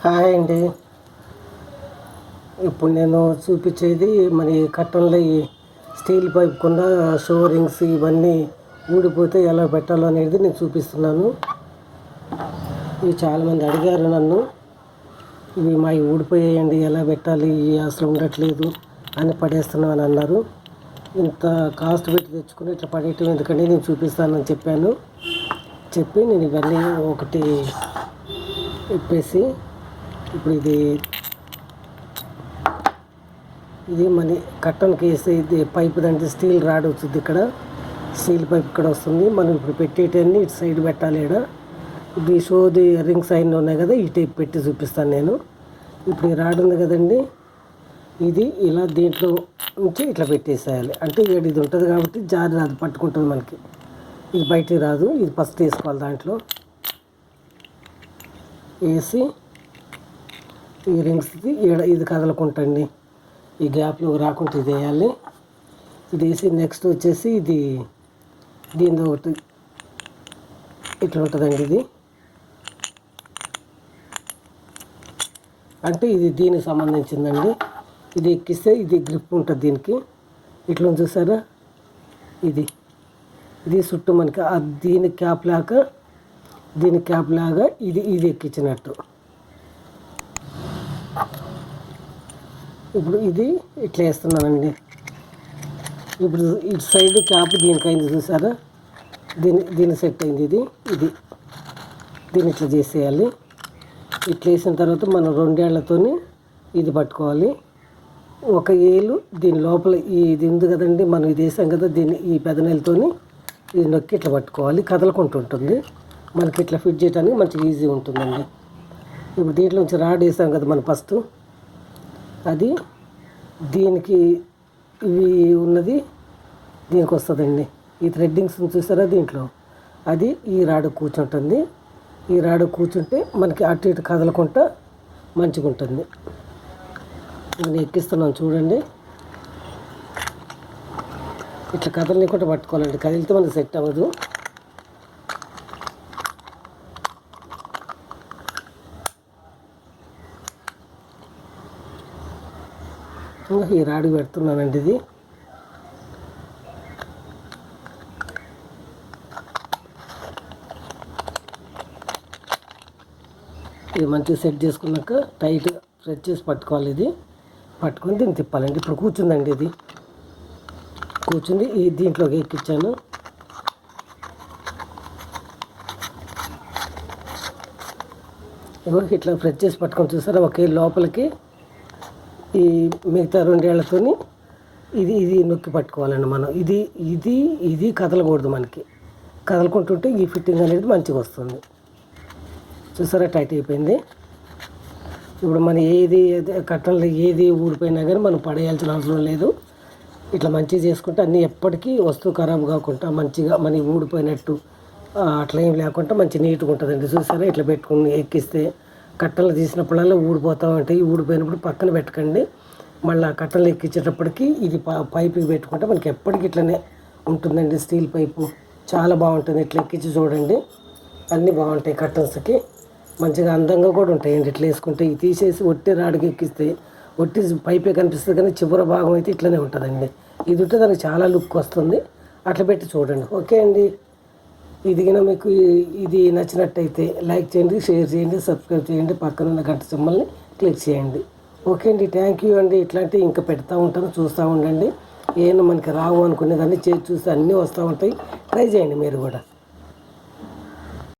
Hi అండి. ఇప్పుడు నేను చూపించేది మరి కట్టన్లో ఈ స్టీల్ పైప్ కింద షో రింగ్స్ ఇవన్నీ ఊడిపోతే ఎలా పెట్టాలో అనేది నేను చూపిస్తున్నాను. ఇవి చాలామంది అడిగారు నన్ను, ఇవి మా ఊడిపోయేయండి ఎలా పెట్టాలి, అసలు ఉండట్లేదు అని పడేస్తున్నాం అని అన్నారు. ఇంత కాస్ట్ పెట్టి తెచ్చుకుని ఇట్లా పడేయటం ఎందుకంటే నేను చూపిస్తానని చెప్పి నేను ఇవన్నీ ఒకటి ఇప్పేసి ఇప్పుడు ఇది మన కట్టన్కి వేసే ఇది పైప్ అంటే స్టీల్ రాడ్ వచ్చింది. ఇక్కడ స్టీల్ పైప్ ఇక్కడ వస్తుంది. మనం ఇప్పుడు పెట్టేటన్ని ఇటు సైడ్ పెట్టాలి. ఇక్కడ ఇది షోది రింగ్స్ అయిన ఉన్నాయి కదా, ఈ టైప్ పెట్టి చూపిస్తాను నేను. ఇప్పుడు ఈ రాడ్ ఉంది కదండి, ఇది ఇలా దీంట్లో నుంచి ఇట్లా పెట్టేసేయాలి. అంటే ఇది ఉంటుంది కాబట్టి జారి రాదు, పట్టుకుంటుంది మనకి. ఇది బయటికి రాదు. ఇది ఫస్ట్ వేసుకోవాలి. దాంట్లో వేసి ఈ రింగ్స్ది ఇది కదలకుంటండి, ఈ గ్యాప్లో రాకుండా ఇది వేయాలి. ఇది వేసి నెక్స్ట్ వచ్చేసి దీని ఒకటి ఇట్లా ఉంటుందండి. ఇది అంటే ఇది దీనికి సంబంధించిందండి. ఇది ఎక్కిస్తే ఇది గ్రిప్ ఉంటుంది దీనికి. ఇట్లా చూసారా, ఇది చుట్టూ మనకి దీని క్యాప్ లాగా ఇది ఎక్కించినట్టు. ఇప్పుడు ఇది ఇట్లా వేస్తున్నానండి. ఇప్పుడు ఇటు సైడ్ క్యాప్ దీనికి అయింది చూసారా, దీని సెట్ అయింది. దీన్ని ఇట్లా చేసేయాలి. ఇట్లా వేసిన తర్వాత మనం రెండేళ్లతో ఇది పట్టుకోవాలి. ఒక ఏలు దీని లోపల ఇది ఉంది కదండి, మనం ఇది వేసాం కదా, ఈ పెదనేలతో ఇది నొక్కి ఇట్లా పట్టుకోవాలి. కదలకుంటుంటుంది. మనకి ఇట్లా ఫిట్ చేయడానికి మంచిగా ఈజీ ఉంటుందండి. ఇప్పుడు దీంట్లో నుంచి రాడ్ వేసాం కదా మనం ఫస్ట్, అది దీనికి ఇవి ఉన్నది దీనికి వస్తుందండి. ఈ థ్రెడ్డింగ్స్ చూసారా దీంట్లో, అది ఈ రాడు కూర్చుంటుంది. ఈ రాడు కూర్చుంటే మనకి అటు ఇటు కదలకుండా మంచిగా ఉంటుంది. నేను ఎక్కిస్తున్నాను చూడండి. ఇట్లా కదలనికుండా పట్టుకోవాలండి, కదిలితే మనకి సెట్ అవ్వదు. ఈ రాడు పెడుతున్నానండి. ఇది మంచిగా సెట్ చేసుకున్నాక టైట్గా ప్రెస్ చేసి పట్టుకోవాలి. ఇది పట్టుకొని దీన్ని తిప్పాలండి. ఇప్పుడు కూర్చుందండి, ఇది కూర్చుంది. దీంట్లోకి ఎక్కించాను. ఇట్లా ప్రెస్ చేసి పట్టుకొని చూసారా, ఒకే లోపలికి ఈ మిగతా రెండేళ్లతో ఇది నొక్కి పట్టుకోవాలండి మనం. ఇది కదలకూడదు. మనకి కదలకుంటుంటే ఈ ఫిట్టింగ్ అనేది మంచిగా వస్తుంది. చూసారా, టైట్ అయిపోయింది. ఇప్పుడు మనం కట్టన్లో ఏది ఊడిపోయినా కానీ మనం పడేయాల్సిన అవసరం లేదు. ఇట్లా మంచిగా చేసుకుంటే అన్నీ ఎప్పటికీ వస్తువు ఖరాబ్ కాకుండా మంచిగా మన ఊడిపోయినట్టు అట్లా ఏం లేకుండా మంచి నీట్గా ఉంటుందండి. చూసారా, ఇట్లా పెట్టుకుని ఎక్కిస్తే కట్టలు తీసినప్పుడల్లా ఊడిపోతూ ఉంటాయి. ఊడిపోయినప్పుడు పక్కన పెట్టకండి. మళ్ళీ కట్టలు ఎక్కించేటప్పటికి ఇది పైపుకి పెట్టుకుంటే మనకి ఎప్పటికి ఇట్లనే ఉంటుందండి. స్టీల్ పైపు చాలా బాగుంటుంది. ఇట్లా ఎక్కించి చూడండి, అన్నీ బాగుంటాయి. కట్టన్స్కి మంచిగా అందంగా కూడా ఉంటాయండి. ఇట్లా వేసుకుంటే ఇది తీసేసి ఒట్టి రాడికి ఎక్కిస్తే ఒట్టి పైపే కనిపిస్తుంది, కానీ చివరి భాగం అయితే ఇట్లనే ఉంటుందండి. ఇది ఉంటే దానికి చాలా లుక్ వస్తుంది. అట్లా పెట్టి చూడండి. ఓకే అండి. ఇదిగిన మీకు ఇది నచ్చినట్టయితే లైక్ చేయండి, షేర్ చేయండి, సబ్స్క్రైబ్ చేయండి, పక్కన ఉన్న గంట సింబల్ని క్లిక్ చేయండి. ఓకే అండి, థ్యాంక్ యూ అండి. ఇట్లాంటివి ఇంకా పెడతా ఉంటాను, చూస్తూ ఉండండి. ఏమైనా మనకి రావు అనుకునేదాన్ని చేసి చూస్తే అన్నీ వస్తూ ఉంటాయి. ట్రై చేయండి మీరు కూడా.